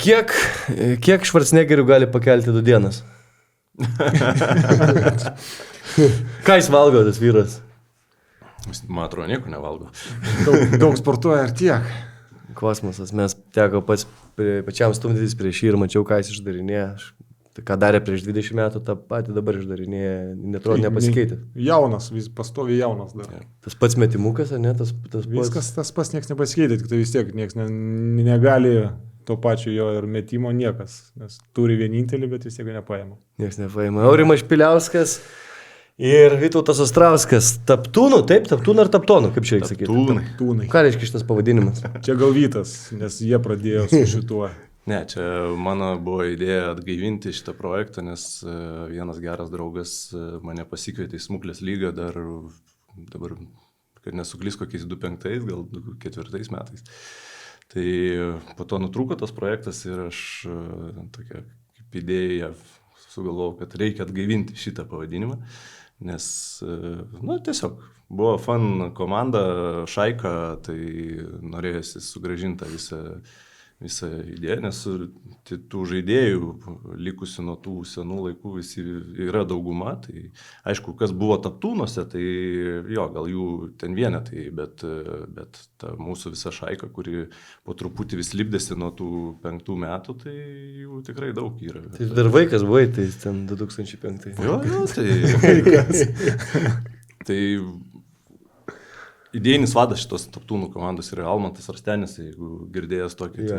Kiek Švarcnegerių gali pakelti 2 dienas? Ką jis valgo, tas vyras? Man atrodo, nieko nevalgo. Daug sportuoja ir tiek. Kosmosas, mes teko pačiam stumdytis prieš jį ir mačiau, ką jis išdarinėja. Ką darė prieš 20 metų, tą patį dabar išdarinėja, netrodo nepasikeitė. Jaunas, pastoviai jaunas dar. Tas pats metimukas, ne? Viskas tas pats niekas nepasikeitė, tik tai vis tiek niekas negali to pačio jo ir metimo niekas, nes turi vienintelį, bet vis tiek nepaima. Niekas nepaima. Aurimas Špiliauskas ir Vytautas Ostrauskas. Taptūnų, taip? Taptūnų ar taptonų, kaip čia reikia sakyti? Taptūnai. Ką reiškia šitas pavadinimas? Čia gal Vytas, nes jie pradėjo su šituo. Ne, čia mano buvo idėja atgaivinti šitą projektą, nes vienas geras draugas mane pasikvietė į Smuklės lygą dabar, kad nesuklys kokiais 2005, gal 2004 metais. Tai po to nutrūko tas projektas ir aš tokia kaip idėja sugalvojau, kad reikia atgaivinti šitą pavadinimą, nes, tiesiog buvo fan komanda, šaika, tai norėjosi sugrąžinti visą idėją, nes tų žaidėjų likusių nuo tų senų laikų visi yra dauguma, tai aišku, kas buvo Taptūnuose, tai jo, gal jų ten vienetai, bet ta mūsų visa šaika, kuri po truputį vis lipdėsi nuo tų 5 metų, tai jų tikrai daug yra. Tai dar vaikas buvai, tai ten 2005. Jo, tai... tai idėjinis vadas šitos Taptūnų komandos yra Almantas Arstenis, jeigu girdėjęs tokį. Ja.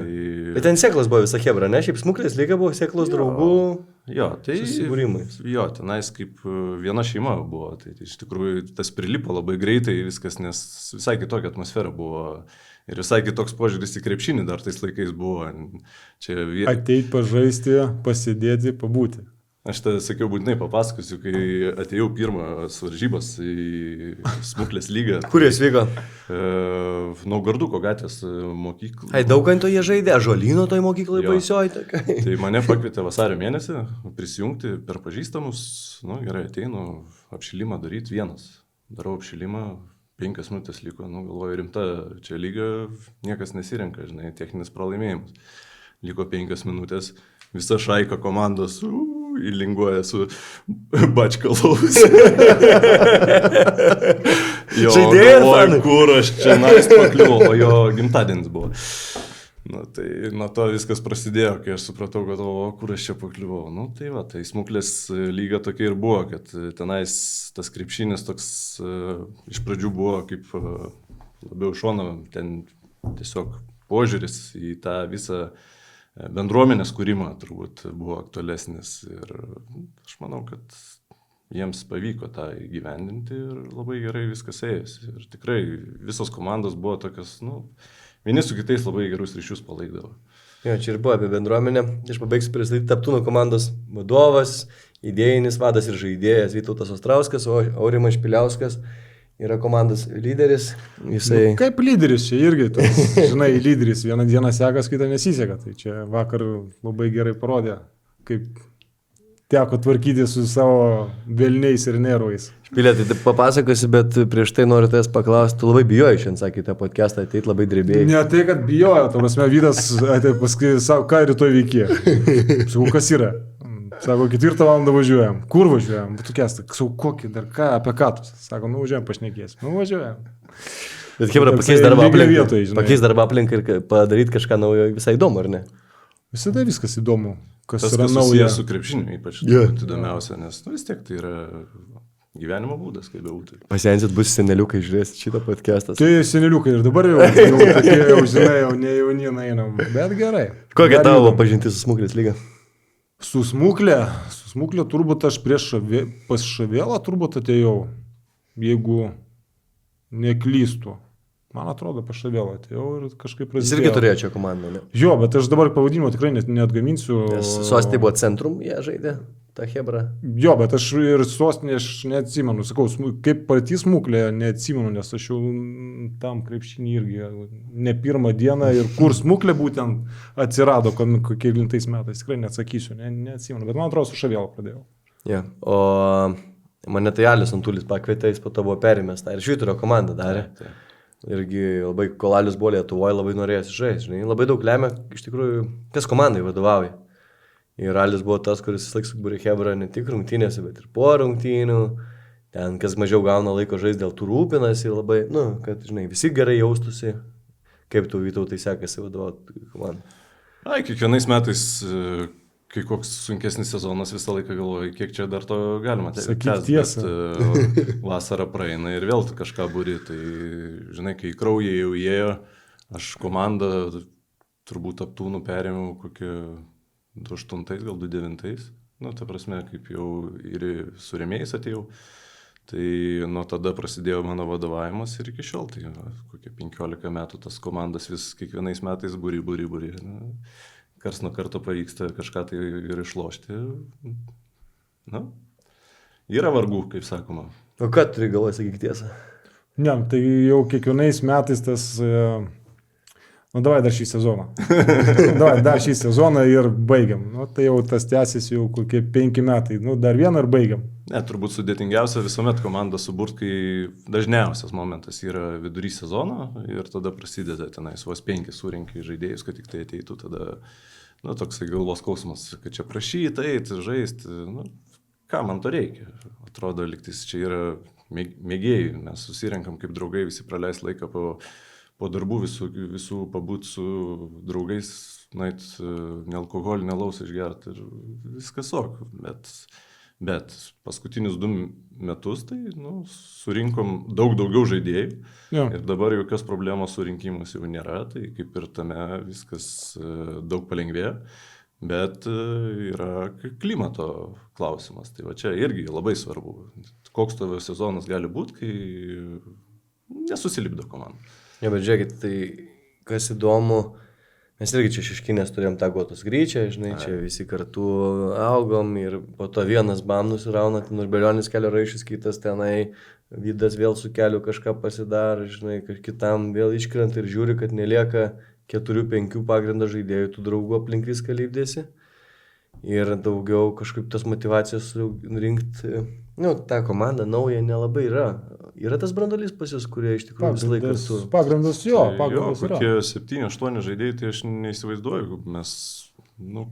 Bet ten sėklas buvo visa chebra, ne? Šiaip Smuklės lyga buvo sėklos draugų susibūrimais. Jo, tenais kaip viena šeima buvo. Tai iš tikrųjų tas prilipo labai greitai viskas, nes visai kitokia atmosfera buvo. Ir visai kitoks požiūris į krepšinį dar tais laikais buvo. Ateit pažaisti, pasidėti, pabūti. Aš tą sakiau, būtinai papasakosiu, kai atėjau pirmas varžybas į Smuklės lygą. Kur jis vyko? Naugarduko gatvės mokyklą. Daukanto jie žaidė, Ąžuolyno toj mokyklai baisioj. Tai mane pakvietė vasario mėnesį prisijungti per pažįstamus. Gerai, ateinu apšilimą daryti vienas. Darau apšilimą, 5 minutės liko, galvoju, rimta čia lyga, niekas nesirenka, žinai, techninis pralaimėjimas. Liko 5 minutės, visa šaika komandos įlinguoja su Bačkalovus. Jo, galvoju, kur aš čia pakliuvau, o jo gimtadienis buvo. Tai nuo to viskas prasidėjo, kai aš supratau, kad kur aš čia pakliuvau. Tai Smuklės lyga tokia ir buvo, kad tenais tas krepšinis toks iš pradžių buvo kaip labiau šono, ten tiesiog požiūris į tą visą bendruomenės kūrimą turbūt buvo aktualesnis ir aš manau, kad jiems pavyko tą įgyvendinti ir labai gerai viskas ėjosi. Ir tikrai visos komandos buvo tokios, vieni su kitais labai gerus ryšius palaikdavo. Jo, čia ir buvo apie bendruomenę. Aš pabaigsiu pristatyti Taptūnų komandos vadovas, idėjinis vadas ir žaidėjas Vytautas Ostrauskas, o Aurimas Špiliauskas yra komandos lyderis. Jisai... Kaip lyderis čia irgi, žinai, lyderis. Vieną dieną sekas, kitą nesiseka. Tai čia vakar labai gerai parodė, kaip teko tvarkyti su savo velniais ir nervais. Špilė, tai papasakosi, bet prieš tai noriu tavęs paklausti, tu labai bijojai šiandien, sakė, tą podcastą ateit, labai drebėjai. Ne tai, kad bijojo, prasme, Vydas atėjo paskui, sako, ką rytoj veikė. Sakau, kas yra? Sako, 4 valandą važiuojam. Kur važiuojam? Tu kestą. Sakau, kokį dar ką, apie ką tu? Sako, važiuojam, pašnekėsim. Važiuojam. Bet kaip yra, pakeis darbą aplinką ir padaryti kažką naujo, visai įdomu, ar ne? Visada viskas įdomu. Kas yra nauja su krepšiniu, ypač įdomiausia, nes vis tiek tai yra gyvenimo būdas, kaip bebūtų. Pasensit bus seneliukai, žiūrėsit šitą podcastą. Tai seneliukai ir dabar jau tokie, žinai, jau ne jauni einam, bet gerai. Kokia tavo pažintis su Smuklės lyga? Su Smuklė turbūt aš pas Šavėlą turbūt atėjau, jeigu neklystu. Man atrodo, pas Šavėlą atėjau ir kažkaip prasidėjo. Jis irgi turėjo čia komandą, ne? Jo, bet aš dabar pavadinimo tikrai neatgaminsiu. Nes Sostinė buvo Centrum, jie žaidė tą Hebrą. Jo, bet aš ir Sostinė aš neatsimenu. Sakau, kaip patys Smuklė neatsimenu, nes aš jau tam krepšinį irgi ne pirmą dieną ir kur Smuklė būtent atsirado, kokie 9 metais, tikrai neatsakysiu, neatsimenu, bet man atrodo, su Šavėlą pradėjau. Jo, o mane tai Alis Antulis pakvietė, jis po to buvo perimęs tą ir Švyturio komandą darė. Irgi labai Kolalius buvo Lietuvoje, labai norėjęs žaisti, žinai, labai daug lemia, iš tikrųjų, kas komandai vadovauja. Ir Alis buvo tas, kuris vis laik subūrė Hebrą ne tik rungtynėse, bet ir po rungtynių. Ten, kas mažiau gauna laiko žaisti dėl tų rūpinasi ir labai, kad, žinai, visi gerai jaustųsi, kaip tu Vytautai sekasi vadovauti komandai. Ai, kiekvienais metais, kai koks sunkesnis sezonas, visą laiką galvoju, kiek čia dar to galima tęsti. Vasara praeina ir vėl kažką būri. Tai, žinai, kai kraujai jau įėjo, aš komandą turbūt Aptūnų perėmiau kokią 2008, gal 2009. Ta prasme, kaip jau ir su rėmėjais atėjau. Tai nuo tada prasidėjo mano vadovavimas ir iki šiol, tai kokie 15 metų tas komandas vis kiekvienais metais būri. Kars nuo karto pavyksta kažką tai ir išlošti. Yra vargų, kaip sakoma. O ką turi galvoje, sakyk tiesą? Ne, tai jau kiekvienais metais tas... davai dar šį sezoną. Dar šį sezoną ir baigiam. Tai jau tas tęsis jau kokie 5 metai. Dar vieną ir baigiam. Ne, turbūt sudėtingiausia visuomet komandą suburt, kai dažniausias momentas yra vidury sezono ir tada prasideda tenais vos 5 surinkai žaidėjus, kad tik tai ateitų tada, toksai galvos skausmas, kad čia prašyti, eiti, žaisti, ką man to reikia. Atrodo, liktis čia yra mėgėjai, mes susirenkam kaip draugai, visi praleis laiką po darbų visų pabūt su draugais, nealkoholį, nelaus išgerti ir viskas ok. Bet paskutinius 2 metus tai surinkom daug daugiau žaidėjų ir dabar jokios problemos su rinkimus jau nėra, tai kaip ir tame viskas daug palengvėjo, bet yra klimato klausimas. Tai va čia irgi labai svarbu, koks tavo sezonas gali būti, kai nesusilipdo komanda. Ja, bet žiūrėkit, tai kas įdomu, mes irgi čia Šeškinės turėjom tą Gotos Gryčią, žinai, čia visi kartu augom ir po to vienas bam nusirauna, ten Urbelionis kelio raišys, kitas tenai, Vydas vėl su keliu kažką pasidaro, žinai, kitam vėl iškrenta ir žiūri, kad nelieka 4-5 pagrindą žaidėjų, tų draugų aplink viską lipdėsi ir daugiau kažkaip tos motyvacijos rinkti, tą komandą naują nelabai yra. Yra tas brandolys pas jūs, kurie iš tikrųjų visą laiką kartu. Pagrindas yra. Kokie 7-8 žaidėjai, tai aš neįsivaizduoju, mes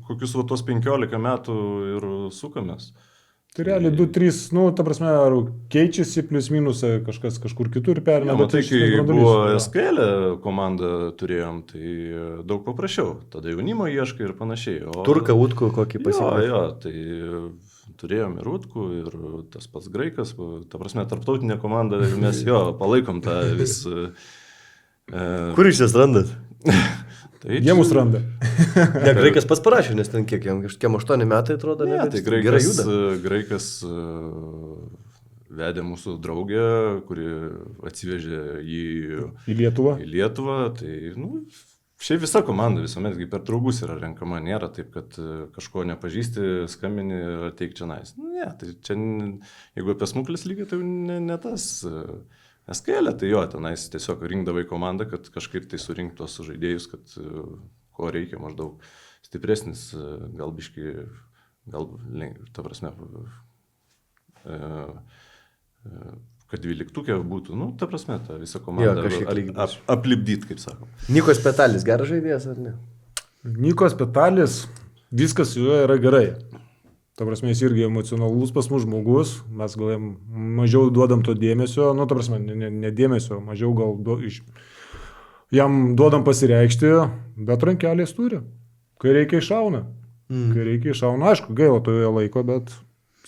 kokius tos 15 metų ir sukamės. Tai realiai 2-3, ta prasme, ar keičiasi plius minus, kažkas kažkur kitur perina. Tai kai buvo SKL komandą turėjom, tai daug paprasčiau. Tada jaunimo ieškai ir panašiai. Turką, Utkų kokį pasiekė. Jo, tai turėjom ir Utkų, ir tas pats Graikas, ta prasme, tarptautinė komanda, ir mes palaikom tą vis... Kur iš jas randat? Jie mus randa. Ne, Graikas pats parašė, nes ten kiek 8 metai atrodo, ne, tai gerai juda. Graikas vedė mūsų draugę, kuri atsivežė į Lietuvą. Tai, šiaip visa komanda visuomet per draugus yra renkama, nėra taip, kad kažko nepažįsti, skambini ir ateik čia nais. Ne, tai čia, jeigu apie smuklės lygį, tai ne tas... SKL, tai tenais tiesiog rinkdavai komandą, kad kažkaip tai surinktų tos žaidėjus, kad ko reikia maždaug stipresnis, gal biški, ta prasme, kad 12 būtų, ta prasme, ta visa komanda aplipdyt, kaip sakom. Nikos Petalis geras žaidėjas, ar ne? Nikos Petalis, viskas su juo yra gerai. Ta prasme, jis irgi emocionalus pas mus žmogus, mes gal mažiau duodam to dėmesio, ta prasme, ne dėmesio, mažiau gal jam duodam pasireikšti, bet rankelės turi. Kai reikia iššauna. Aišku, gaila toje laiko, bet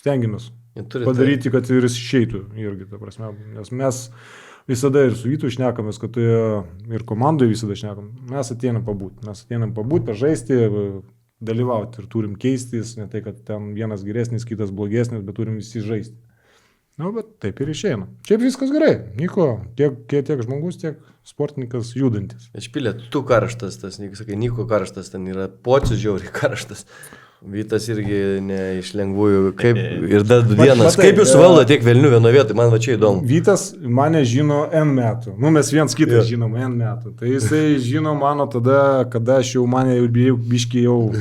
stengiamės padaryti, kad ir jis išeitų irgi, ta prasme, nes mes visada ir su Vytu šnekamės, kad ir komandai visada šnekam, mes ateinam pabūt, pažaisti, dalyvauti ir turim keistis, ne tai, kad ten vienas geresnis, kitas blogesnis, bet turim visi žaisti. Bet taip ir išeina. Šiaip viskas gerai. Niko, tiek žmogus, tiek sportininkas judantis. Špilė, tu karštas, tas, sakai, Niko karštas, ten yra Pocius žiauriai karštas. Vytas irgi ne iš lengvųjų, kaip ir dar vienas. Kaip jūs valdo tiek velnių vieno vietoj, man va čia įdomu. Vytas mane žino N metų. Mes viens kitą žinom N metų. Tai jisai žino mano tada, kada aš jau mane biški jau...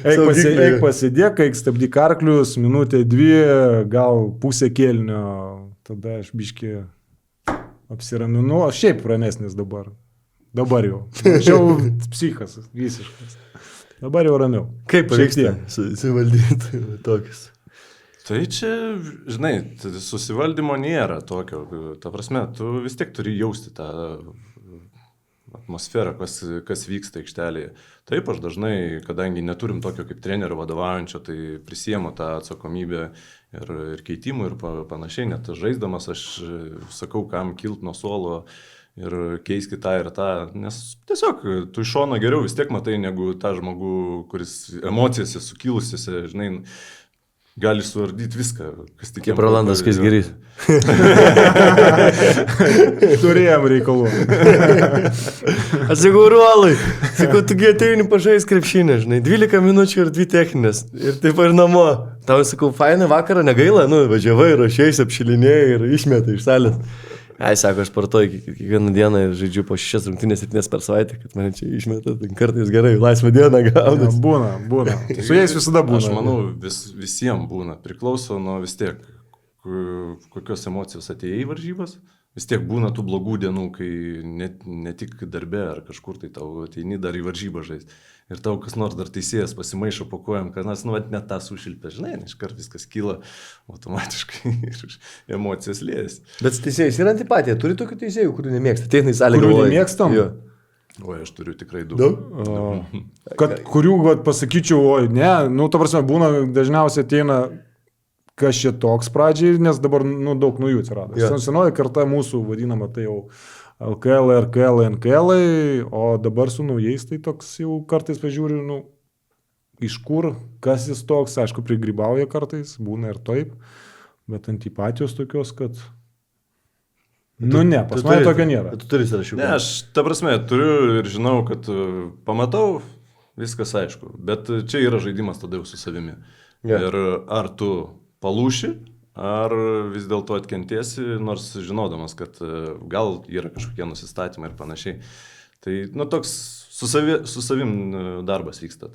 Eik pasidėk, eik stabdyk arklius, minutė 2, gal pusę kėlinio. Tada aš biški apsiraminu, aš šiaip ramesnis dabar. Dabar jau. Mažiau psichas visiškas. Dabar jau ramiau. Kaip pavyksta susivaldyti tokius? Tai čia, žinai, susivaldymo nėra tokio. Ta prasme, tu vis tiek turi jausti tą atmosferą, kas vyksta aikštelėje. Taip, aš dažnai, kadangi neturim tokio kaip trenerio vadovaujančio, tai prisiemu tą atsakomybę ir keitimų ir panašiai. Net žaisdamas aš sakau, kam kilt nuo suolo ir keiski tą ir tą. Nes tiesiog tu iš šono geriau vis tiek matai negu tą žmogų, kuris emocijose sukilusiose, žinai, gali suardyti viską, kas tik jam. Kaip Rolandas Skaisgirys. Turėjom reikalų. Aš sakau, Ruolai, sakau, tugi ateini pažais krepšinę, žinai, 12 minučių ir 2 techninės. Ir taip ir namo. Tau sakau, fainai vakarą negaila, važiavai, rašiais, apšilinėjai ir išmetai iš salės. Ai, sako, aš sportuoju kiekvieną dieną ir žaidžiu po 6 rungtynės 7 per savaitę, kad mane čia išmeta, tai kartais gerai, laisvą dieną gaunas. Būna. Su jais visada būna. Aš manau, visiems būna. Priklauso nuo vis tiek, kokios emocijos atėjai į varžybas. Vis tiek būna tų blogų dienų, kai ne tik darbe ar kažkur tai tau ateini dar į varžybą žaisti. Ir tau kas nors dar teisėjas pasimaišo po kojam, kad net tą sušilpė, žinai, iškart viskas kyla automatiškai ir emocijos liejasi. Bet teisėjas yra antipatija, turi tokių teisėjų, kurių nemėgsta. Ateina į salę, kurių nemėgstam? Jo. Oi, aš turiu tikrai daug. Kurių, pasakyčiau, oi, ne, ta prasme, būna dažniausiai ateina kas čia toks pradžiai, nes dabar daug naujų atsirado. Senoji karta mūsų vadinama tai jau LKL, RKL, NKL, o dabar su naujais tai toks jau kartais pažiūriu, iš kur, kas jis toks, aišku, prigrybauja kartais, būna ir taip, bet antipatijos tokios, kad... pas mane tokio nėra. Tu turi sąrašiuką. Ne, aš, ta prasme, turiu ir žinau, kad pamatau, viskas aišku, bet čia yra žaidimas tada jau su savimi. Ir ar tu palūši, ar vis dėlto atkentiesi, nors žinodamas, kad gal yra kažkokie nusistatymai ir panašiai. Tai, toks su savim darbas vyksta,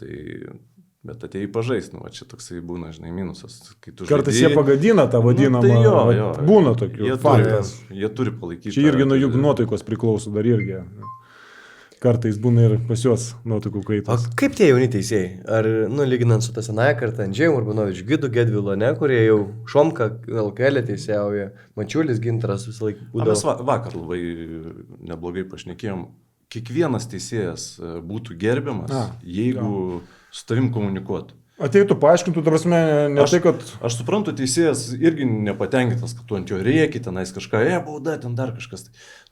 bet atėjai pažaisti, čia toksai būna, žinai, minusas. Kartais jie pagadina tą vadinamą, tai būna tokių faktas. Jie turi palaikyti. Čia irgi nuo jų nuotaikos priklauso dar irgi. Kartais būna ir pas juos nuotaikų kaitas. O kaip tie jauni teisėjai? Ar, lyginant su tą senąją kartą, Andžėjų Urbanovičių, Gidu Gedvilo, kurie jau Šomka LKL teisėjauja, Mačiulis Gintaras visą laiką būdavo. Mes vakar labai neblogai pašnekėjom. Kiekvienas teisėjas būtų gerbiamas, jeigu su tavim komunikuotų. Ateitų paaiškintų, ta prasme, tai, kad... Aš suprantu, teisėjas irgi nepatenkintas, kad tu ant jo rėki, tenais kažką, bauda, ten dar kažkas.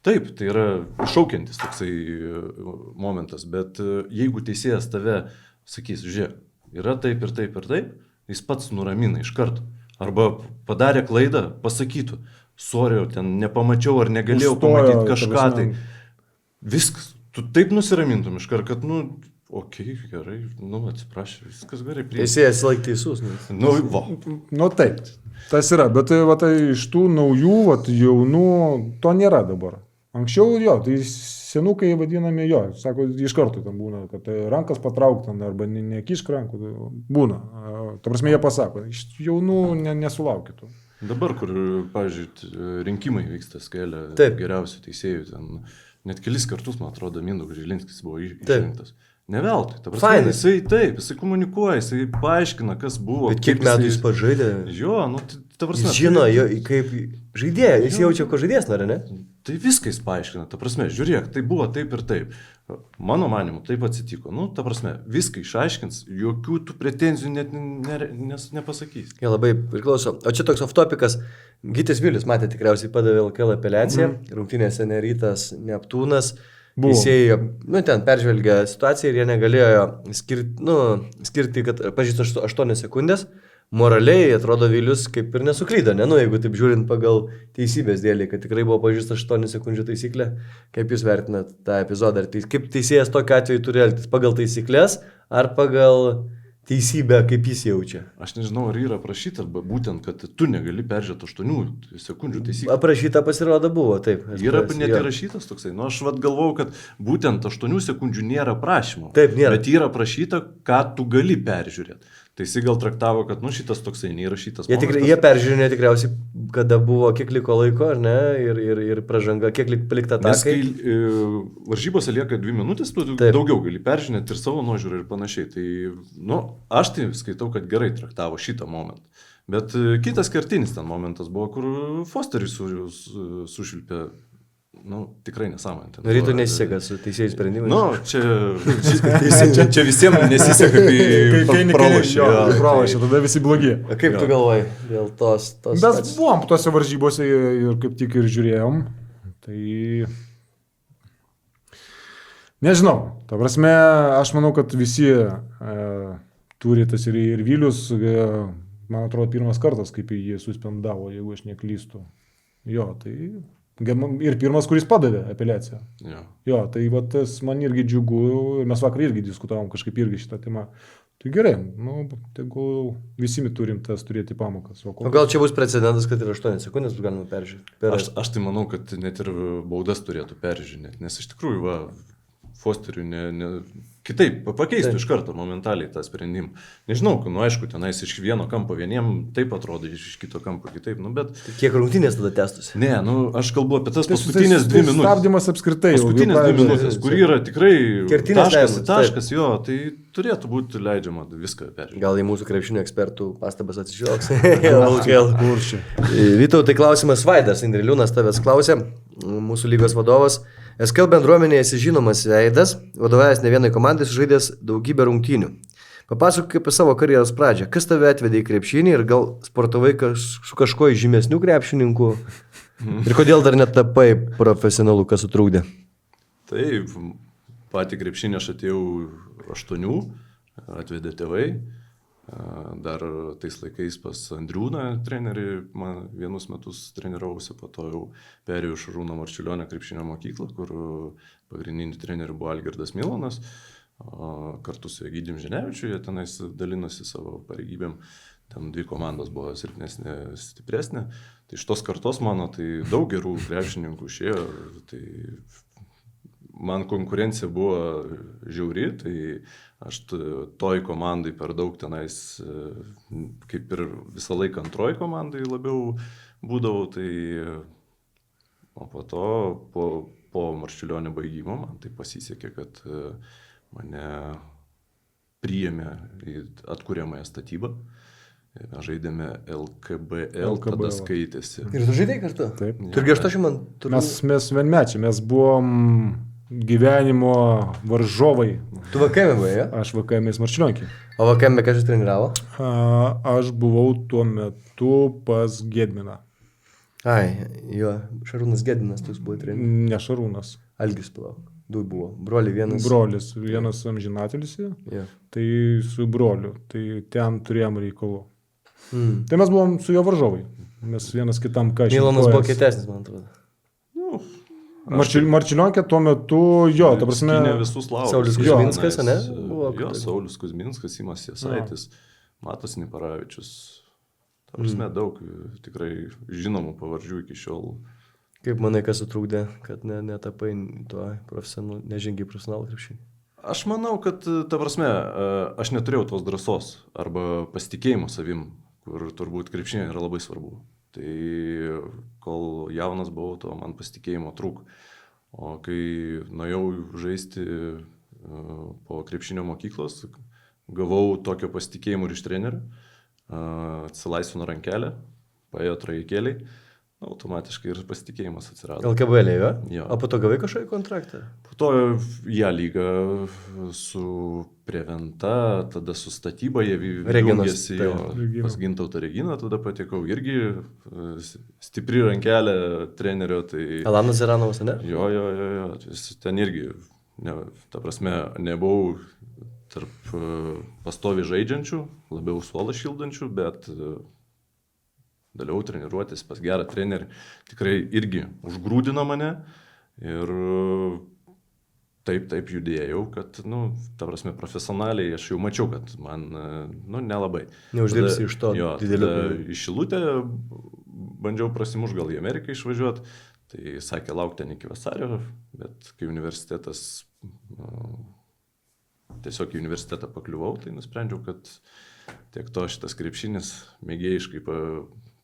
Taip, tai yra šaukiantis toksai momentas, bet jeigu teisėjas tave sakys, žiūrėk, yra taip ir taip ir taip, jis pats nuramina iš karto. Arba padarė klaidą, pasakytų, sorry, ten nepamačiau ar negalėjau pamatyti kažką, tai viskas. Tu taip nusiramintum iš karto, kad, okei, gerai, atsiprašau, viskas gerai. Teisėjas laik teisus. Taip, tas yra, bet tai iš tų naujų, jaunų, to nėra dabar. Anksčiau tai senukai vadinami sako, iš karto ten būna, kad rankas patraukti arba nekišk rankų, būna. Ta prasme, jie pasako, iš jaunų nesulaukytų. Dabar, kur, pavyzdžiui, rinkimai vyksta skelė geriausių teisėjų, ten net kelis kartus, man atrodo, Mindaugas Žilinskis buvo išrinktas. Ne veltui, ta prasme, jisai komunikuoja, jisai paaiškina, kas buvo. Bet kiek metų jis pats žaidė? Jo, ta prasme. Jis žino, kaip žaidėja, jis jaučia, ko žaidėjas nori, ne? Tai viską jis paaiškina, ta prasme, žiūrėk, tai buvo taip ir taip. Mano manimu, taip atsitiko. Ta prasme, viską išaiškins, jokių tų pretenzijų net nepasakys. Jie labai priklauso. O čia toks off-topikas. Gytis Vilius, matė, tikriausiai padavė LKL apeliaciją, rungtynėse ne Rytas, ne Neptūnas. Teisėjai, ten peržvelgia situaciją ir jie negalėjo skirti, kad pažįsta 8 sekundės. Moraliai, atrodo, Vilius kaip ir nesuklydo, jeigu taip žiūrint pagal teisybės dėlį, kad tikrai buvo pažįsta 8 sekundžių taisyklė. Kaip jūs vertinat tą epizodą? Kaip teisėjas tokiu atveju turi elgtis? Pagal taisyklės ar pagal teisybę, kaip jis jaučia? Aš nežinau, ar yra aprašyta, arba būtent, kad tu negali peržiūrėti 8 sekundžių taisyklę. Aprašyta pasirodo buvo, taip. Yra net įrašytas toksai. Aš galvau, kad būtent 8 sekundžių nėra prašymo. Taip, nėra. Bet yra aprašyta, ką tu gali peržiūrėti. Tai jis gal traktavo, kad, nu, šitas toksai neįrašytas. Jie peržiūrinė tikriausiai, kada buvo, kiek liko laiko, ar ne, ir pražanga, kiek palikta Nes takai. kai varžybose lieka 2 minutės, tu daugiau gali peržiūrėti ir savo nuožiūrą ir panašiai. Tai, nu, aš tai skaitau, kad gerai traktavo šitą momentą. Bet kitas kertinis ten momentas buvo, kur Fosteris sušilpė. Nu, tikrai nesąmonė. Rytų nesiseka su teisėjų sprendimais. Nu, čia visiems nesiseka, kai pralašė, tada visi blogi. Kaip tu galvoji dėl tos Mes buvom tose varžybose ir kaip tik ir žiūrėjom. Tai nežinau. Ta prasme, aš manau, kad visi turi tas ir Vilius, man atrodo, pirmas kartas, kaip jį suspendavo, jeigu aš neklystu. Jo, tai ir pirmas, kuris padavė apeliaciją. Jo, tai va, tas man irgi džiugu, ir mes vakar irgi diskutavom kažkaip irgi šitą temą. Tai gerai, nu, tegul visi turim tas turėti pamokas. O gal čia bus precedentas, kad ir 8 sekundės galima peržiūrėti? Aš tai manau, kad net ir baudas turėtų peržiūrėti, nes iš tikrųjų, va, Fosteriui kitaip pakeistų iš karto momentaliai tą sprendimą. Nežinau, nu aišku, tenais iš vieno kampo vieniem taip atrodo, iš kito kampo kitaip, nu bet... Kiek rungtynės tada testusi? Ne, nu aš kalbu apie tas paskutinės 2 minutės. Stabdymas apskritai. Paskutinės 2 minutės, kur yra tikrai taškas, jo, tai turėtų būti leidžiama viską peržiūrėti. Gal į mūsų krepšinio ekspertų pastabas atsižvelgs. Vytau, tai klausimas Vaidas Indriliūnas tavęs klausė, mūsų lygos vadovas. SKL bendruomenėje esi žinomas veidas, vadovavęs ne vienai komandai, sužaidęs daugybę rungtynių. Papasakok apie savo karjeros pradžią. Kas tave atvedė į krepšinį ir gal sportavai su kažkuo iš žymesnių krepšininkų? Ir kodėl dar netapai profesionalu, kas sutrūkdė? Taip, patį krepšinį aš atėjau 8, atvedė tėvai. Dar tais laikais pas Andriūną trenerį, man vienus metus treniravausi, po to jau perėjau Šarūno Marčiulionio krepšinio mokyklą, kur pagrindiniu treneriu buvo Algirdas Milonas, kartu su Egidijum Žinevičiu, jie tenais dalinosi savo pareigybėm, ten 2 komandos buvo silpnesnė, stipresnė, tai iš tos kartos mano, tai daug gerų krepšininkų išėjo, tai man konkurencija buvo žiauri, tai aš toj komandai per daug tenais, kaip ir visą laiką antroji komandai labiau būdavau, tai o po to, po Marčiulionio baigimo, man tai pasisekė, kad mane priėmė į atkuriamąją statybą. Mes žaidėme LKBL, tada skaitėsi. Ir tu žaidėjai kartu? Taip. Tu irgi 8 man turiu. Mes vienmečiai, mes buvom gyvenimo varžovai. Tu VKM buvai, ja? Aš VKM Marčiulionkį. O VKM kažkas treniravo? Aš buvau tuo metu pas Gedminą. Ai, jo, Šarūnas Gedminas, tu buvai trenerius. Ne Šarūnas. Algis, palauk. 2 buvo. Broliai vienas. Brolis, vienas amžinatelisi, tai su broliu, tai ten turėjom reikalų. Tai mes buvom su jo varžovai. Mes vienas kitam kažkaip. Milonas buvo kietesnis, man atrodo. Marčiulionkė tuo metu, jo, ta prasme. Ne visus laukus. Saulius Kuzminskas, ne? Jo, Saulius Kuzminskas, Simas Jasaitis, Matas Niparavičius. Ta prasme, daug tikrai žinomų pavardžių iki šiol. Kaip manai, kas sutrūkdė, kad netapai to nežengiai profesionalų krepšinį? Aš manau, kad, ta prasme, aš neturėjau tos drąsos arba pasitikėjimo savim, kur turbūt krepšinė yra labai svarbu. Tai kol jaunas buvau, to man pasitikėjimo trūk. O kai nuėjau žaisti po krepšinio mokyklos, gavau tokio pasitikėjimo ir iš trenerių, atsilaisvino rankelę, paėjo trajekėliai, automatiškai ir pasitikėjimas atsirado. LKBL, jo? Jo. O po to gavai kažkokį kontraktą? Po to lygą su Preventa, tada su statyba, jie jungiasi pas Gintautą Reginą, tada patekau irgi stipri rankelė trenerio. Tai... Alanas Zeranovas, ne? Jo. Ten irgi, ta prasme, nebuvau tarp pastovi žaidžiančių, labiau suolą šildančių, bet dalyvau treniruotis pas gerą trenerį, tikrai irgi užgrūdino mane ir taip judėjau, kad, ta prasme, profesionaliai aš jau mačiau, kad man, nelabai. Neuždirbsi iš to didelio. Iš Šilutę bandžiau prasimuš gal į Ameriką išvažiuoti, tai sakė laukti ten iki vasario, bet kai universitetas, tiesiog į universitetą pakliuvau, tai nusprendžiau, kad tiek to šitas krepšinis, mėgėjiškai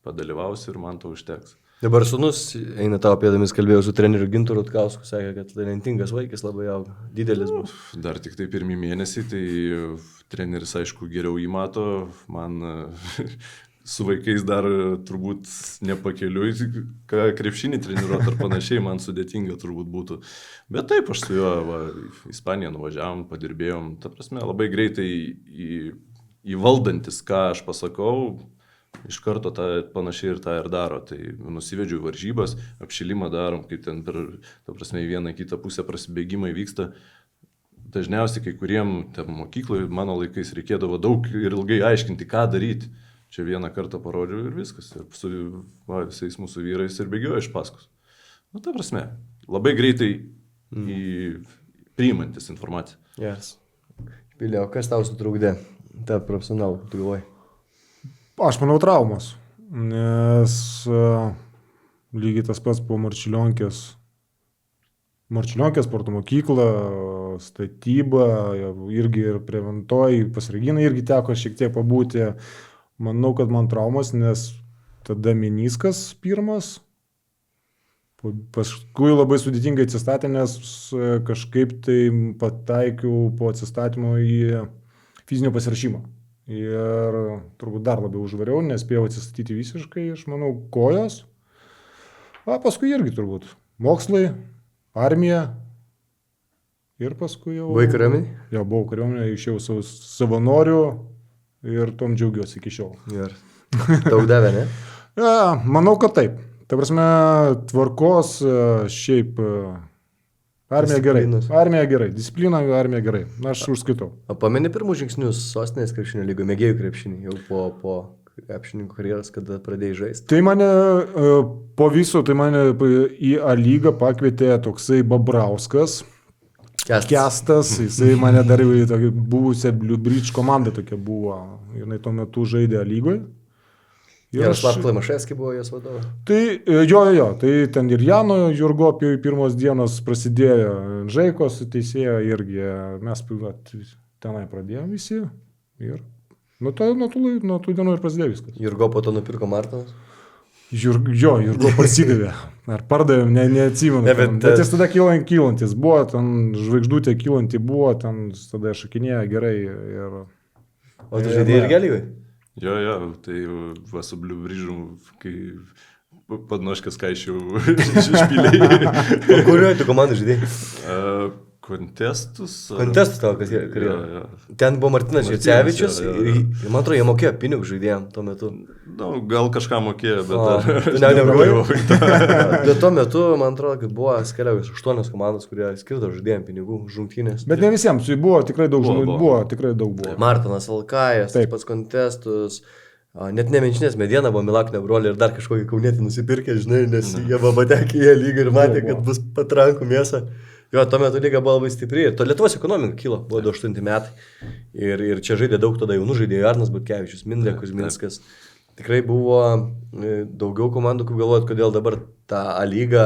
padalyvausiu ir man to užteks. Dabar sūnus eina tavo pėdomis, kalbėjau su treneriu Gintaru Rutkausku, sakė, kad talentingas vaikas labai auga, didelis bus. Dar tik tai pirmie mėnesiai, tai treneris aišku geriau jį mato, man su vaikais dar turbūt nepakeliui, ką krepšinį treniruoti ar panašiai, man sudėtinga turbūt būtų. Bet taip, aš su juo į Ispaniją nuvažiavom, padirbėjom, ta prasme, labai greitai įvaldantis, ką aš pasakau, iš karto panašiai ir tą ir daro. Tai nusivedžiu varžybas, apšilimą darom, kaip ten per, ta prasme, į vieną kitą pusę prasibėgimai vyksta. Dažniausiai kai kuriem mokykloje mano laikais reikėdavo daug ir ilgai aiškinti, ką daryti. Čia vieną kartą parodžiau ir viskas. Ir su visais mūsų vyrais ir bėgioju iš paskos. Nu, ta prasme, labai greitai priimantis informaciją. Yes. Pilė, o kas tau sutrukdė? Ta profesionalų, tu galvoji? Aš manau traumos, nes lygiai tas pats po Marčiulionkės sporto mokykla, statyba, irgi ir prie Ventoj, pas Reginą irgi teko šiek tiek pabūti. Manau, kad man traumos, nes tada meniskas pirmas, paskui labai sudėtingai atsistatė, nes kažkaip tai pataikiau po atsistatymo į fizinio pasirašymą. Ir turbūt dar labiau užvariau, nespėjau atsistatyti visiškai, aš manau, kojos. Paskui irgi turbūt mokslai, armija. Ir paskui jau... Buvai kariuomenėj? Jau buvau kariuomenėj, išėjau savanorių ir tom džiaugiuosi iki šiol. Ir daug davė, ne? Manau, kad taip. Ta prasme, tvarkos šiaip... Armija gerai, disciplina, armija gerai. Aš užskaitau. O pameni pirmus žingsnius sostinės krepšinio lygo, mėgėjų krepšinį, jau po krepšininkų karjeros, kada pradėjai žaisti? Tai mane po viso, į A lygą pakvietė toksai Babrauskas. Kestas, jisai mane dar į tokią buvusią Blue Bridge komandą tokia buvo. Jinai tuo metu žaidė A lygoje. Jaroslav Klimaševskis buvo jos vadovas. Tai jo, tai ten ir Jano Jurgo pirmos dienos prasidėjo, Žaikos teisėjo irgi, mes tenai pradėjome visi ir nuo tų dienų ir prasidėjo viskas. Jurgo po to nupirko Martinas? Jurgo pasidavė, ar pardavėm, neatsimenu, bet jis tada kylantis buvo, ten žvaigždutė kylanti buvo, ten tada šakinėjo gerai. O tu žaidėjai ir Gelygai? Jo, tai va su Blue Bridge'u, kai padnoškas kaišiau išpiliai. O kurioje tu komandai žaidėjai? Kontestus. Kontestus tavo, kas karjerą. Ten buvo Martinas Žircevičius ir man atrodo, jie mokėjo pinigų žaidėjom tuo metu. Gal kažką mokėjo, bet... Tu negalvojau. Bet tuo metu, man atrodo, kad buvo skeliaus 8 komandos, kurie skirdo žaidėjom pinigų, žungtynės. Bet ne visiems, buvo tikrai daug žmonių, buvo. Martinas Alkajas, tas pats Kontestus. Net nemenčinės Mediena buvo Milaknio broliai ir dar kažkokį kaunietį nusipirkė, žinai, nes jie buvo patekę į lygą ir matė, kad bus patrankų mėsa. Jo, tuo metu lyga buvo labai stipri ir to Lietuvos ekonomika kilo, buvo 28 metai. Ir čia žaidė daug tada jaunų žaidėjų, Arnas Butkevičius, Mindrė Kuzminskas. Tikrai buvo daugiau komandų, kaip galvojat, kodėl dabar tą A lygą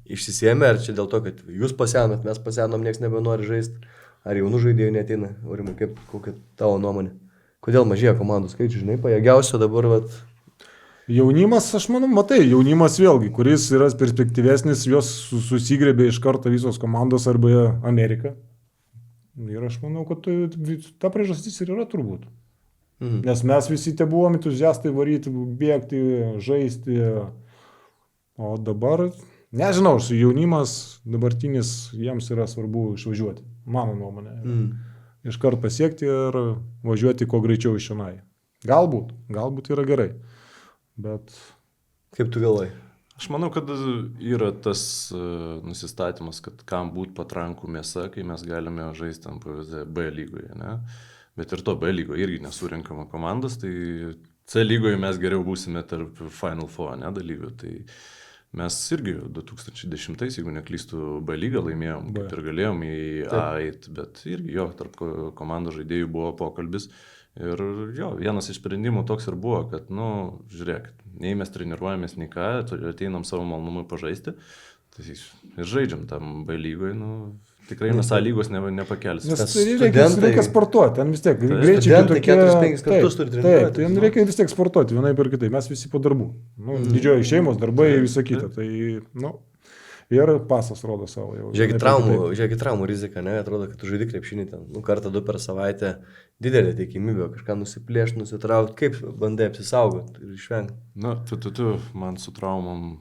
išsisėmė, ar čia dėl to, kad jūs pasenot, mes pasenom, nieks nebenori žaisti, ar jaunų žaidėjų neteina, Aurimai, kokia tavo nuomonė? Kodėl mažėja komandų skaičių, žinai, pajėgiausio dabar, Jaunimas, aš manau, jaunimas vėlgi, kuris yra perspektyvesnis, juos susigrebė iš karto visos komandos arba Amerika. Ir aš manau, kad ta priežastis ir yra turbūt. Nes mes visi te buvom entuziastai varyti, bėgti, žaisti. O dabar, nežinau, jaunimas dabartinis, jiems yra svarbu išvažiuoti, mano nuomonė. Iš karto pasiekti ir važiuoti kuo greičiau iš čionai. Galbūt yra gerai. Bet... Kaip tu galvoji? Aš manau, kad yra tas nusistatymas, kad kam būt patrankų mėsa, kai mes galime žaisti tam PVZ B lygoje, ne? Bet ir to B lygoje irgi nesurinkama komandas, tai C lygoje mes geriau būsime tarp Final Four, ne, dalyvių. Tai mes irgi 2010, jeigu neklystu, B lygą laimėjom, kaip ir galėjom į A eiti, bet irgi tarp komandų žaidėjų buvo pokalbis. Ir vienas iš sprendimų toks ir buvo, kad, žiūrėk, nei mes treniruojamės, nei ką, ateinam savo malonumui pažaisti, tai ir žaidžiam tam B lygoje, tikrai mes A lygos nepakelsim. Nes studentai- reikia sportuoti, ten vis tiek greičiai studentai kitokie. 4-5 kartus turi treniruotis, Taip, ten reikia vis tiek sportuoti, vienai per kitai, mes visi po darbų. Nu, didžioji šeimos, darbai ir visa kita. Tai, nu, ir pasas rodo savo jau. Žiūrėkit, traumų rizika, ne? Atrodo, kad tu žaidži krepšinį ten, kartą 2 per savaitę, didelė tikimybė kažką nusiplėšti, nusitraukti, kaip bandai apsisaugoti ir išvengti. Na, tu, man su traumom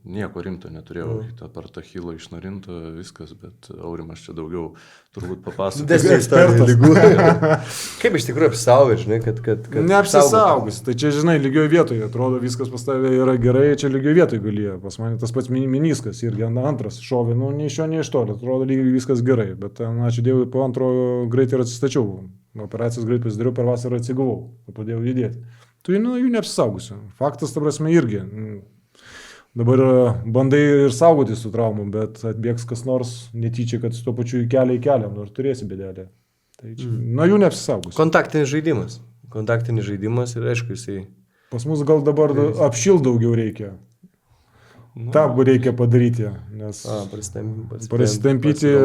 nieko rimto neturėjau, per tą Achilo išnarinto viskas, bet Aurimas čia daugiau turbūt papasakos. Desnė istorija lygų. Kaip iš tikrųjų apsisaugoti, žinai, kad Neapsisaugus, tai čia, žinai, lygioje vietoje, atrodo, viskas pas tavę yra gerai, čia lygioje vietoje galėjo. Pas mane tas pats meniskas irgi antras šovė, nu, nei iš jo, nei iš to, atrodo, lygiai viskas gerai, bet, ačiū Dievui, po antrojo greitai ir atsistačiau. Operacijos greit pasidariau, per vasarą atsigavau, pradėjau judėti. Tu, nu, jų neapsisaugusiu. Faktas, ta prasme, irgi. Dabar bandai ir saugoti su traumu, bet atbėgs kas nors netyčia, kad su to pačiu į kelią, nors turėsi bėdelę. Tai čia, nuo jų neapsisaugus. Kontaktinis žaidimas ir aišku, jisai... Pas mus gal dabar apšild daugiau reikia. Ta reikia padaryti, nes pasitampyti.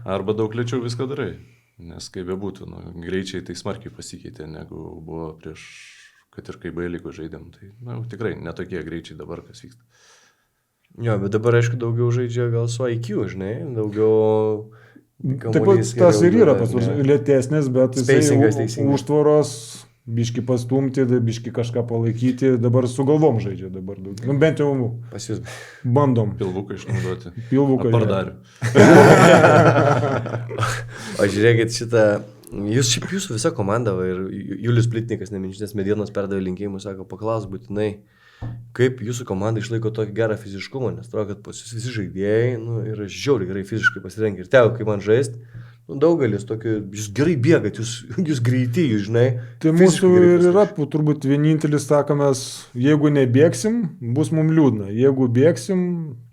Arba daug lėčiau viską darai, nes kaip bebūtų, greičiai tai smarkiai pasikeitė, negu buvo prieš... kad ir kai B lygos žaidėm, tai tikrai netokie greičiai dabar, kas vyksta. Jo, bet dabar, aišku, daugiau žaidžia gal su IQ, žinai, daugiau... Taip pat tas ir yra pas lėtesnis, bet jisai užtvaros, biški pastumti, biški kažką palaikyti, dabar su galvom žaidžia dabar daug. Nu, bent jau pas jūs bandom. Pilvuką išnaudoti. Pilvuką. Pardariu. O žiūrėkit šitą... Jūsų visa komanda ir Julius Plitnikas, Nemenčinės Medienos perdavė linkėjimus, sako, paklaus būtinai, kaip jūsų komanda išlaiko tokį gerą fiziškumą, nes atrodo, kad pas jūs visi žaidėjai yra žiauriai gerai fiziškai pasirengę. Ir teko, kai man žaist, daugelis tokių, jūs gerai bėgat, jūs greiti, jūs žinai. Tai mūsų ir yra turbūt vienintelis sakomės, jeigu nebėgsim, bus mums liūdna, jeigu bėgsim,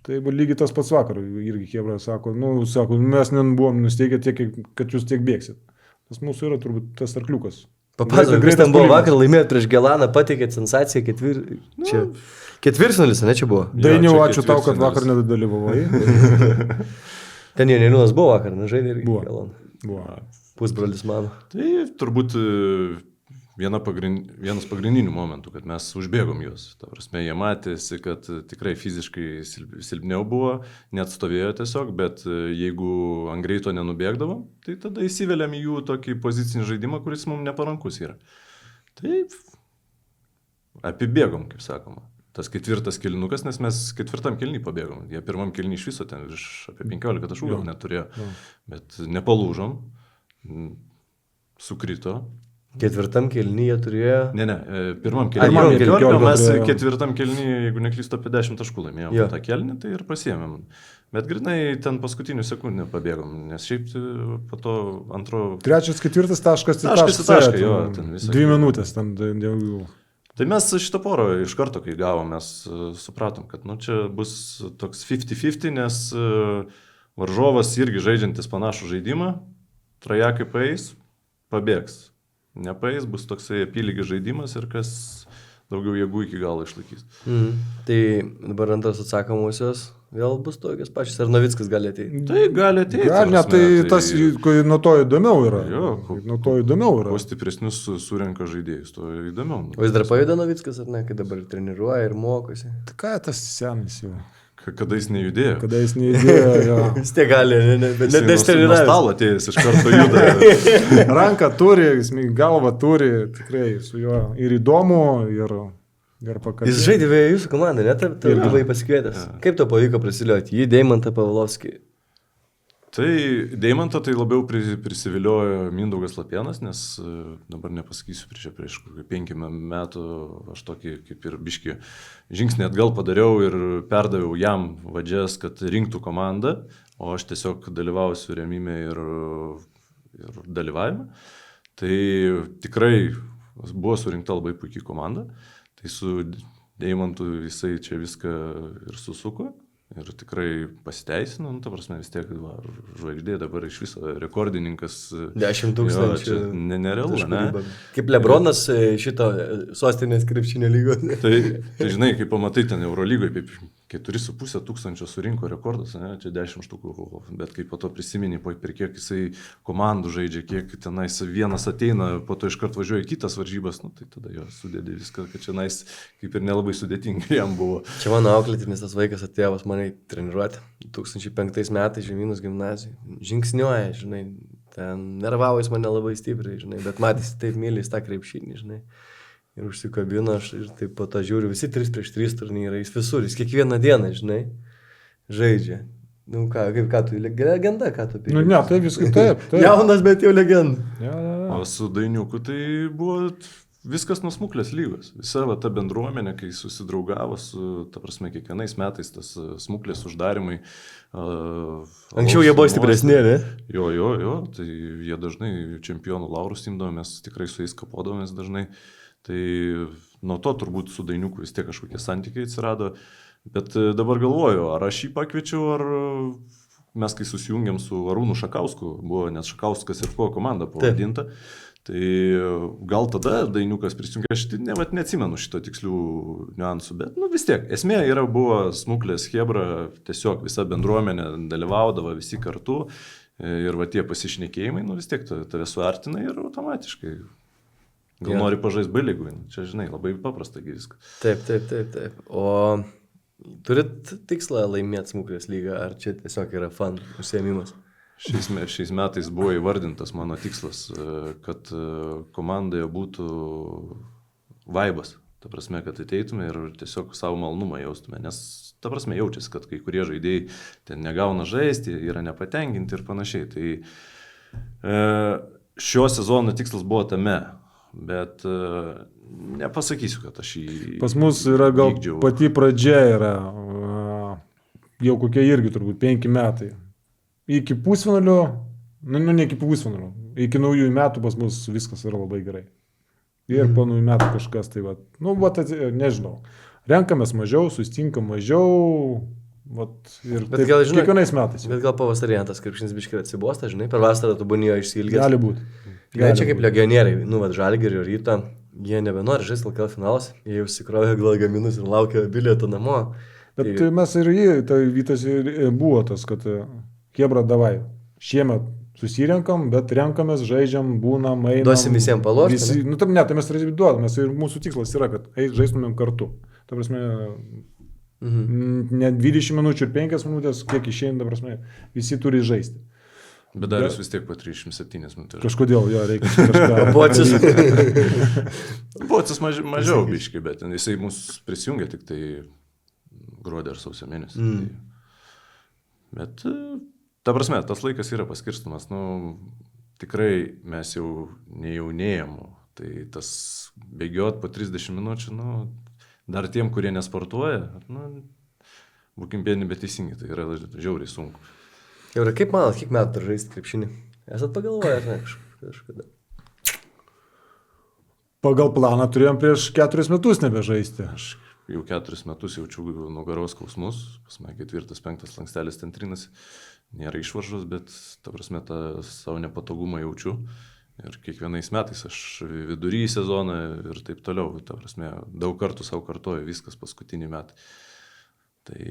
tai lygiai tas pats vakar, irgi Hebra sako, mes nebuvom nusteikę tiek, kad jūs tiek bėgsit. Tas mūsų yra turbūt tas arkliukas. Papasakok, kas ten buvo vakar, laimėjot prieš Gelaną, pateikėt sensaciją, ketvirtfinalis, ne čia buvo? Dainiau, ačiū tau, kad vakar nedalyvavai. Ten Janėliūnas buvo vakar, nežaidė irgi Gelaną. Buvo. Pusbrolis mano. Tai turbūt vienas pagrindinių momentų, kad mes užbėgom juos. Ta prasme, jie matėsi, kad tikrai fiziškai silpniau buvo, net stovėjo tiesiog, bet jeigu ant greito nenubėgdavom, tai tada įsiveliam į jų tokį pozicinį žaidimą, kuris mums neparankus yra. Taip, apibėgom, kaip sakoma. Tas ketvirtas kilinukas, nes mes ketvirtam kilnį pabėgom. Jie pirmam kilnį iš viso ten virš apie 15 taškų gal neturėjo, bet nepalūžom, sukrito. Ketvirtam kelnyje turėjo... Ne, pirmam kelnyje 15, mes ketvirtam kelnyje, jeigu neklystu, apie 10 taškų laimėjom tą kelnį, tai ir pasiėmėm. Bet grinai ten paskutinių sekundžių pabėgom, nes šiaip po to antro... Trečias, ketvirtas taškas, jo, ten visą. 2 minutės ten dėl jų. Tai mes šitą porą iš karto, kai gavom, mes supratom, kad čia bus toks 50-50, nes varžovas irgi žaidžiantis panašų žaidimą, trajekai paeis, pabėgs. Nepaeis, bus toksai apylygis žaidimas ir kas daugiau jėgų iki galo išlaikys. Tai dabar antras atsakomosios vėl bus tokios pačios, ar Novickas gali ateiti? Tai gali ateiti. Gal, tai tas, nuo to įdomiau yra. Nuo to įdomiau yra. Kuo stipresnius surenka žaidėjus, to įdomiau. O jis dar pajuda Novickas, ar ne, kai dabar treniruoja ir mokosi? Tai ką tas senas jau? Kada jis nejudėjo. Jo. Vis tiek gali, net nestreniravo. Nuo stalo atėjęs iš karto juda. Ranką turi, galvą turi, tikrai su juo ir įdomu, ir pakalbėti. Jis žaidė jūsų komandą, net tai gyvai pasikvietęs. Kaip to pavyko prisilioti? Jį Deimantą Pavlovskį. Tai Deimantą tai labiau prisiviliojo Mindaugas Lapėnas, nes dabar nepasakysiu, prieš 5 metų aš tokį kaip ir biškį žingsnį atgal padariau ir perdaviau jam vadžias, kad rinktų komandą, o aš tiesiog dalyvausiu rėmime ir dalyvavime. Tai tikrai buvo surinkta labai puikiai komanda, tai su Deimantu jisai čia viską ir susuko. Ir tikrai pasiteisino, ta prasme vis tiek žvaigždė dabar iš viso rekordininkas. 10 000. Nerealu, ne? Kaip Lebronas šito sostinės krepšinio lygos. Tai žinai, kai pamatai ten Eurolygoje, 4,5 tūkstančio surinko rekordas, ne? Čia 10 štukų, bet kai po to prisimeni, per kiek jisai komandų žaidžia, kiek tenais vienas ateina, po to iškart važiuoja kitas varžybas, nu, tai tada jo sudėdė viską, kad čia nais kaip ir nelabai sudėtinga jam buvo. Čia mano auklėtinis tas vaikas atėjo pas mane treniruoti 2005 metais Žemynos gimnazijai. Žingsniuoja, žinai, ten nervavo jis mane labai stipriai, žinai, bet matys taip myli tą krepšinį, žinai. Ir užsikabino aš ir taip po to žiūriu, visi 3-3 turnyrai, jis visur, jis kiekvieną dieną, žinai, žaidžia. Nu ką, kaip ką tu, legenda, ką tu pirmi? Nu ne, tai viskas taip. Jaunas, bet jau legenda. Ja. O su Dainiuku tai buvo viskas nuo smuklės lygos. Visa va, ta bendruomenė, kai susidraugavo su, ta prasme, kiekvienais metais tas smuklės uždarimai. Anksčiau jie buvo stipresni, ne? Jo, tai jie dažnai čempionų laurus imdavo, mes tikrai su jais kapodavomės dažnai. Tai nuo to turbūt su Dainiuku vis tiek kažkokie santykiai atsirado, bet dabar galvoju, ar aš jį pakviečiau, ar mes kai susijungiam su Arūnu Šakausku, buvo, nes Šakauskas ir ko komanda pavadinta, tai gal tada Dainiukas prisijungė, aš neatsimenu šito tikslių niuansų, bet nu, vis tiek, esmė buvo smuklės chebra, tiesiog visa bendruomenė dalyvaudavo visi kartu ir va tie pasišnekėjimai, nu vis tiek tave suartina ir automatiškai. Gal nori pažaisti B lygui, čia žinai, labai paprasta viskas. Taip. O turit tikslą laimėti smuklės lygą, ar čia tiesiog yra fan užsiėmimas? Šiais metais buvo įvardintas mano tikslas, kad komandoje būtų vaibas. Ta prasme, kad ateitume ir tiesiog savo malnumą jaustume, nes ta prasme jaučiasi, kad kai kurie žaidėjai ten negauna žaisti, yra nepatenkinti ir panašiai. Tai šio sezono tikslas buvo tame. Bet nepasakysiu, kad aš jį... Pas mus yra gal vykdžiau. Pati pradžia yra jau kokie irgi turbūt 5 metai. Iki pusfinalio, ne iki pusfinalio, iki naujųjų metų pas mus viskas yra labai gerai. Ir po naujų metų kažkas tai va, nežinau, renkamės mažiau, sustinkam mažiau, ir bet gal, žinai, kiekvienais metais. Bet gal pavasarį tas krepšinis biškai atsibosta, žinai, per vasarą tu būni jo išsiilgęs. Gali būti. Čia kaip legionieriai, Žalgirio Ryto, jie nebenori žaisti LKL finalas, jie jau užsikrovė lagaminus ir laukia bilieto namo. Bet mes ir Vytas buvo tas, kad chebra davai, šiemet susirenkam, bet renkamės, žaidžiam, būnam, einam. Duosim visiems palošti? Tai mes duodam, ir mūsų tikslas yra, kad žaistumėm kartu. Ta prasme, ne 20 minučių ir 5 minutės, kiek išeina, ta prasme, visi turi žaisti. Bet dar vis tiek po 37 minutės. Kažkodėl, jo, reikia kažką. Bocis mažiau biškai, bet jisai mūsų prisijungė tik tai gruodį ar sausio mėnesį. Bet, ta prasme, tas laikas yra paskirstumas. Nu, tikrai mes jau nejaunėjom. Tai tas bėgiot po 30 minučių, nu, dar tiem, kurie nesportuoja, nu, būkim biedni, bet teisingi, tai yra žiauriai sunku. Jau, kaip manat, kiek metų dar žaisti krepšinį? Esat pagalvoję, ar ne, kažkada? Pagal planą turėjom prieš 4 metus nebežaisti. Aš jau 4 metus jaučiu nugaros skausmus, pas mane 4-5 slankstelis ten trinasi, nėra išvaržos, bet ta prasme tą savo nepatogumą jaučiu. Ir kiekvienais metais aš vidury sezoną ir taip toliau, ta prasme, daug kartų savo kartoju, viskas paskutinį metą. Tai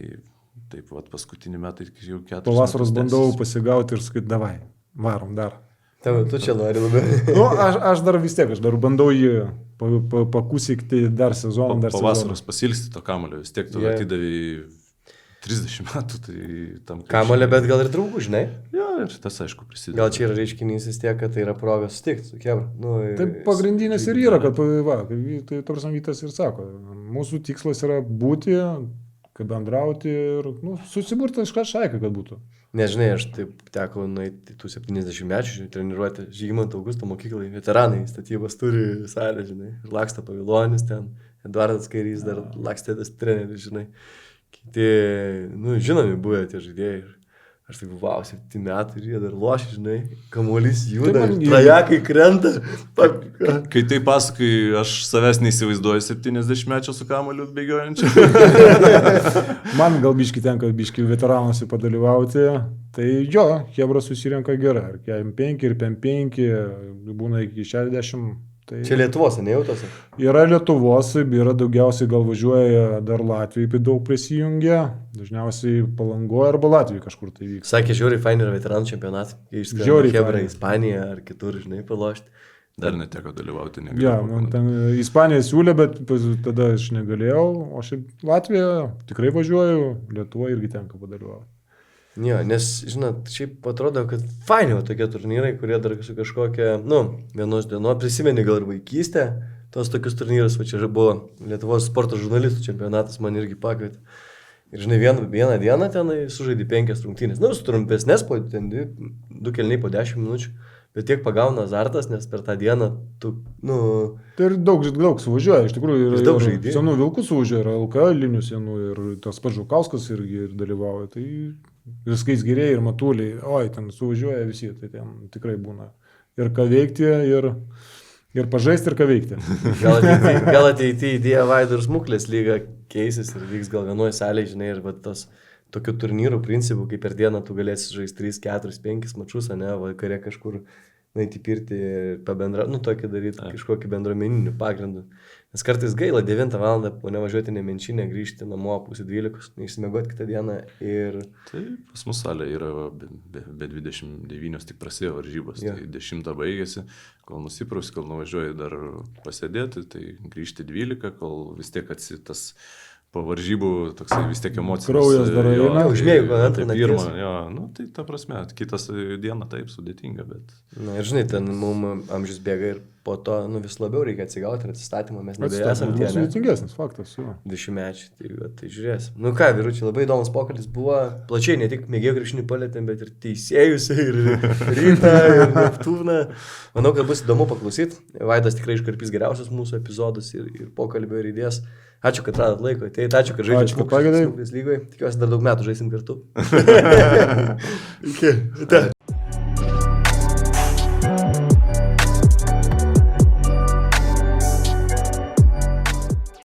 taip, paskutinį metą jau 4 metus. Po vasaros bandau pasigauti ir sakyti, davai, varom dar. Tu čia nori labiau. Nu, aš dar vis tiek, aš dar bandau jį pakusikti dar sezoną, dar sezoną. Po vasaros pasilgsti to kamulio, vis tiek tu atidavai 30 metų, tai tam... Kamulio, bet gal ir draugų, žinai? Jo, ir tas aišku prisideda. Gal čia yra reiškinys vis tiek, kad tai yra proga susitikti su chebra. Nu, tai pagrindinės ir yra, kad, tai ta prasme Vytas ir sako, mūsų tikslas yra būti, kad bendrauti ir susiburti kažką šaiką, kad būtų. Nežinai, aš taip teko nueiti tų 70 mečių treniruoti Žygimanto Augusto mokyklai, veteranai, statybos turi salę, žinai, ir laksta Pavilonis ten, Eduardas Kairys dar lakstėtas treneris, žinai. Kiti, žinomi buvę tie žaidėjai. Aš taip, 7 metų ir jie dar lošia, žinai, kamuolys juda, trajekai krenta. Kai tai pasakai, aš savęs neįsivaizduoju 70 mečio su kamuoliu bėgiojančiu. Man gal biški tenka veteranuose padalyvauti, tai chebra susirenka gerai, ir PM5 ir PM5, būna iki 60 Tai Čia Lietuvos, ne jau tos? yra Lietuvos, yra daugiausiai gal važiuoja dar Latvijai daug prisijungia, dažniausiai Palangoje arba Latvijoje kažkur tai vyks. Sakė, žiūri, fainai yra veteranų čempionatas, kai išskrenda Žiauriai Hebra fainai. į Ispaniją ar kitur, žinai, palošti. Dar neteko dalyvauti, negaliu. Ja, man ten Ispanija siūlė, bet tada aš negalėjau, o šiaip Latvija tikrai važiuoju, Lietuva irgi tenka padalyvauti. Jo, nes, žinot, šiaip atrodo, kad faini tokie turnyrai, kurie dar su kažkokia, vienos dienos, prisimeni gal ir vaikystę, tos tokius turnyrus, va čia buvo Lietuvos sporto žurnalistų čempionatas, man irgi pakvietė. Ir žinai, vieną dieną tenai sužaidė 5 rungtynės. Su trumpesnės, ten 2 kelniai po 10 minučių, bet tiek pagauna azartas, nes per tą dieną tu, Tai ir daug suvažiuoja, iš tikrųjų, Ir daug žaidėjų. senų vilkų suvažiuoja, ir LK linijų senų, ir tas pats Žukauskas irgi dalyvauja, tai ir skais geriai, ir matuliai, oi, ten suvažiuoja visi, tai ten tikrai būna ir ką veikti, ir pažaisti, ir ką veikti. gal ateityje idėja Vaido ir Smuklės lyga keisis ir vyks gal vienoje salėje, žinai, ir va tas tokių turnyrų principų, kaip per dieną tu galėsi žaisti 3, 4, 5 mačus, ne, vakare kažkur nueiti pirti ir pabendra, tokį daryti kažkokį bendruomeninių pagrindų. Nes kartais gaila 9 val. Po nevažiuoti Nemenčinę, grįžti namo 11:30, neišsimegoti kitą dieną ir... Tai pas mus salė yra be 29 tik prasidėjo varžybos, Jo. tai 10 baigėsi, kol nusipraus, kol nuvažiuoji dar pasėdėti, tai grįžti 12, kol vis tiek tas po varžybų toksai vis tiek emocinis. Kraujas dar eina. Užbėgu, gal antrą tai nakties. pirmą, jo, tai ta prasme, kitas diena taip sudėtinga, bet... Na ir žinai, ten mums amžius bėga ir po to vis labiau reikia atsigauti ir atsistatymą, mes nebesam tie, ne? Sudėtingesnis faktas, jo. 20 mečiai, tai žiūrėsim. Ką, vyručiai, labai įdomus pokalbis buvo, plačiai ne tik mėgėjų krepšinį palėtėm, bet ir teisėjus, ir Rytą, ir Neptūną. Manau, kad bus įdomu paklausyti. Vaidas tikrai iškarpys geriausius mūsų epizodus ir pokalbio ir idėjas. Ačiū, kad radot laiko, ačiū, kad Ačiū, kad pakvietei. Smuklės lygoje. Tikiuosi, dar daug metų žaisim kartu. Iki.